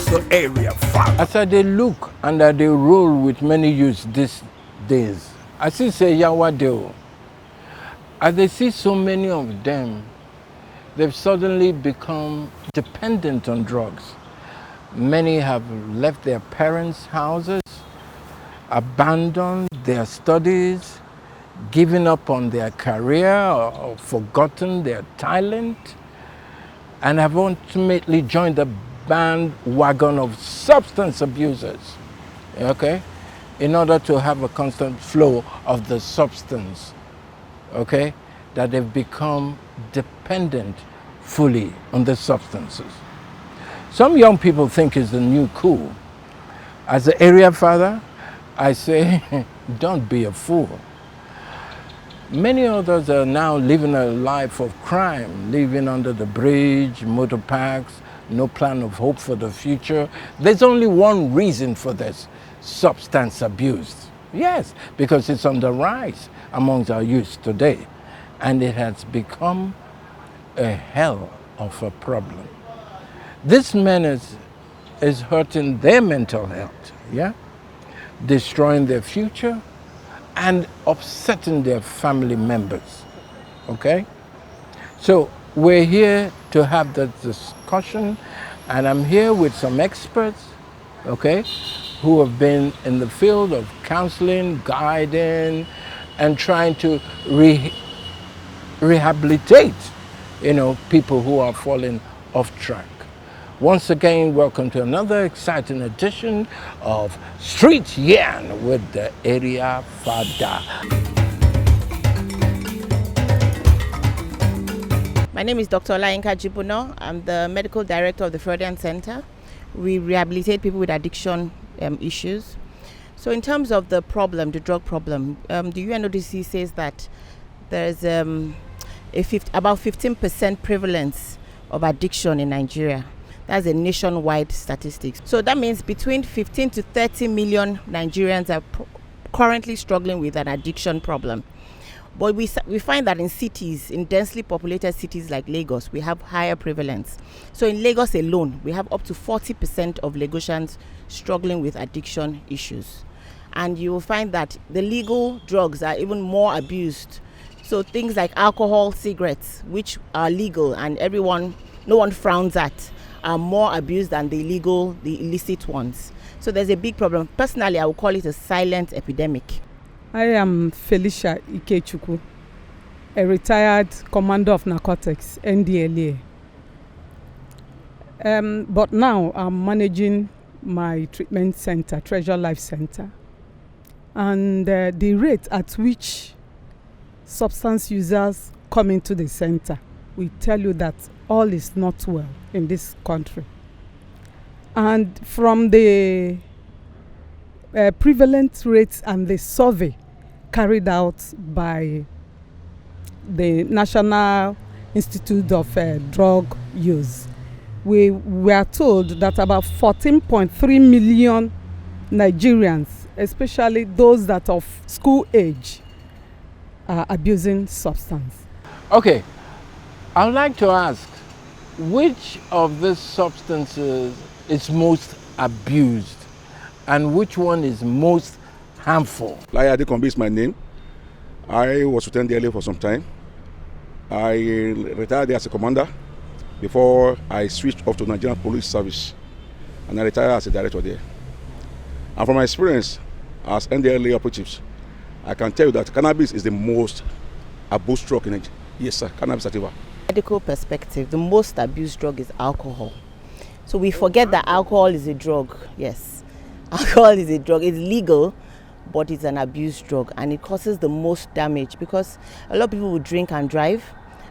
the area father. As I they look and they roll with many youths these days, I see say Yawadeo. As they see so many of them, they've suddenly become dependent on drugs. Many have left their parents' houses, abandoned their studies, given up on their career or forgotten their talent, and have ultimately joined the bandwagon of substance abusers, okay, in order to have a constant flow of the substance, okay, that they've become dependent fully on the substances. Some young people think it's the new cool. As the area father, I say, don't be a fool. Many others are now living a life of crime, living under the bridge, motor parks, no plan of hope for the future. There's only one reason for this: substance abuse. Yes, because it's on the rise amongst our youth today, and it has become a hell of a problem. This menace is hurting their mental health, yeah? Destroying their future and upsetting their family members, okay? So we're here to have the discussion, and I'm here with some experts, okay, who have been in the field of counseling, guiding, and trying to rehabilitate, people who are falling off track. Once again, welcome to another exciting edition of Street Yarn with the Area Father. My name is Dr. Olayinka Jibuno. I'm the Medical Director of the Prevalence Center. We rehabilitate people with addiction issues. So in terms of the problem, the drug problem, the UNODC says that there's about 15% prevalence of addiction in Nigeria. That's a nationwide statistics. So that means between 15 to 30 million Nigerians are currently struggling with an addiction problem. But we find that in cities, in densely populated cities like Lagos, we have higher prevalence. So in Lagos alone, we have up to 40% of Lagosians struggling with addiction issues. And you will find that the legal drugs are even more abused. So things like alcohol, cigarettes, which are legal and no one frowns at, are more abused than the illicit ones. So there's a big problem. Personally, I would call it a silent epidemic. I am Felicia Ikechukwu, a retired commander of narcotics, NDLA. But now I'm managing my treatment center, Treasure Life Center. And the rate at which substance users come into the center, we tell you that all is not well in this country. And from the prevalent rates and the survey carried out by the National Institute of Drug Use, we were told that about 14.3 million Nigerians, especially those that are of school age, are abusing substance. Okay, I would like to ask, which of these substances is most abused and which one is most harmful? Laya Adekombi is my name. I was with NDLA for some time. I retired as a commander before I switched off to Nigerian Police Service, and I retired as a director there. And from my experience as NDLA operatives, I can tell you that cannabis is the most abused drug in Nigeria. Yes, sir, cannabis sativa. Medical perspective, the most abused drug is alcohol. So we forget that alcohol is a drug. Yes, alcohol is a drug. It's legal, but it's an abused drug, and it causes the most damage because a lot of people would drink and drive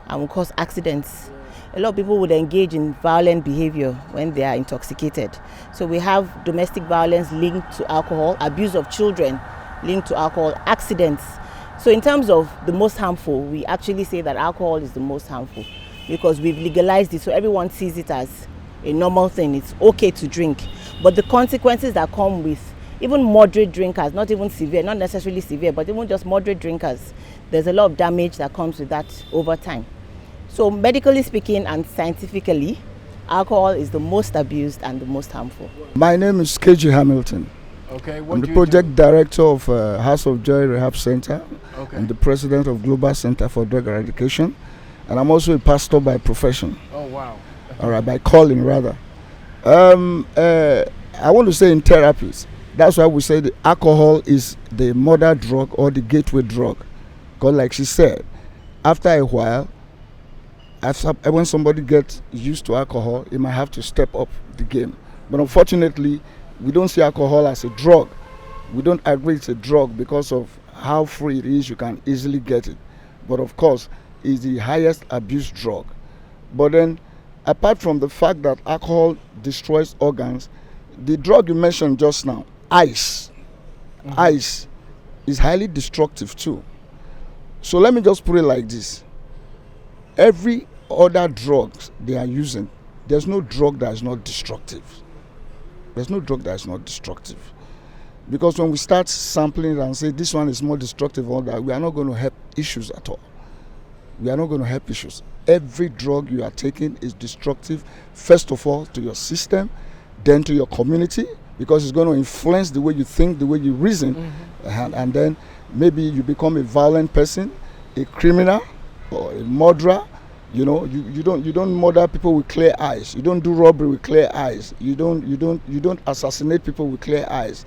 and will cause accidents. A lot of people would engage in violent behavior when they are intoxicated. So we have domestic violence linked to alcohol, abuse of children linked to alcohol, accidents. So in terms of the most harmful, we actually say that alcohol is the most harmful because we've legalized it, so everyone sees it as a normal thing. It's okay to drink. But the consequences that come with even moderate drinkers, not even severe, not necessarily severe, but even just moderate drinkers, there's a lot of damage that comes with that over time. So medically speaking and scientifically, Alcohol is the most abused and the most harmful. My name is KG Hamilton. Okay, what I'm do the you project do? director of House of Joy Rehab Center. Okay. I'm the president of Global Center for Drug Eradication. And I'm also a pastor by profession. Oh, wow. All right, by calling rather. I want to say in therapies, that's why we say the alcohol is the mother drug or the gateway drug. Because like she said, after a while, when somebody gets used to alcohol, it might have to step up the game. But unfortunately, we don't see alcohol as a drug. We don't agree it's a drug because of how free it is. You can easily get it. But of course, it's the highest abused drug. But then, apart from the fact that alcohol destroys organs, the drug you mentioned just now, ice, ice is highly destructive too. So let me just put it like this. Every other drugs they are using, there's no drug that is not destructive. There's no drug that is not destructive. Because when we start sampling it and say this one is more destructive or that, we are not going to help issues at all. We are not going to help issues. Every drug you are taking is destructive, first of all, to your system, then to your community, because it's going to influence the way you think, the way you reason, and then maybe you become a violent person, a criminal, or a murderer. You know, you don't murder people with clear eyes. You don't do robbery with clear eyes. You don't assassinate people with clear eyes.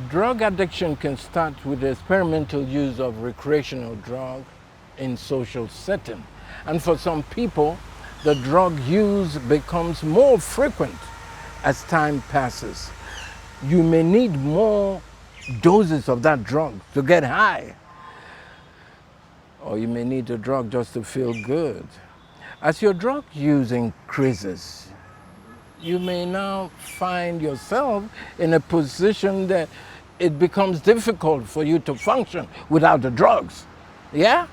Drug addiction can start with the experimental use of recreational drug in social setting. And for some people, the drug use becomes more frequent as time passes. You may need more doses of that drug to get high. Or you may need the drug just to feel good. As your drug use increases, you may now find yourself in a position that it becomes difficult for you to function without the drugs. Yeah?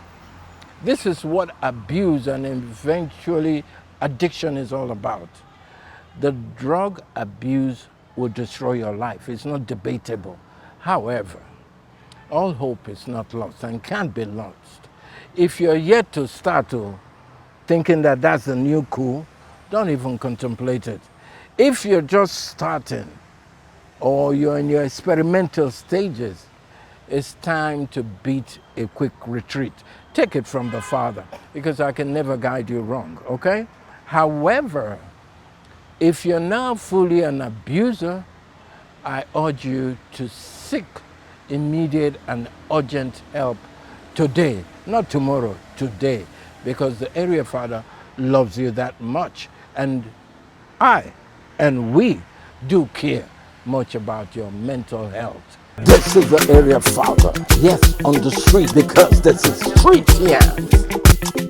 This is what abuse and eventually addiction is all about. The drug abuse will destroy your life. It's not debatable. However, all hope is not lost and can't be lost. If you're yet to start thinking that that's the new cool, don't even contemplate it. If you're just starting or you're in your experimental stages, it's time to beat a quick retreat. Take it from the Father, because I can never guide you wrong, okay? However, if you're now fully an abuser, I urge you to seek immediate and urgent help today, not tomorrow, today, because the area father loves you that much. And I and we do care much about your mental health. This is the area father. Yes, on the street, because this is street, yeah.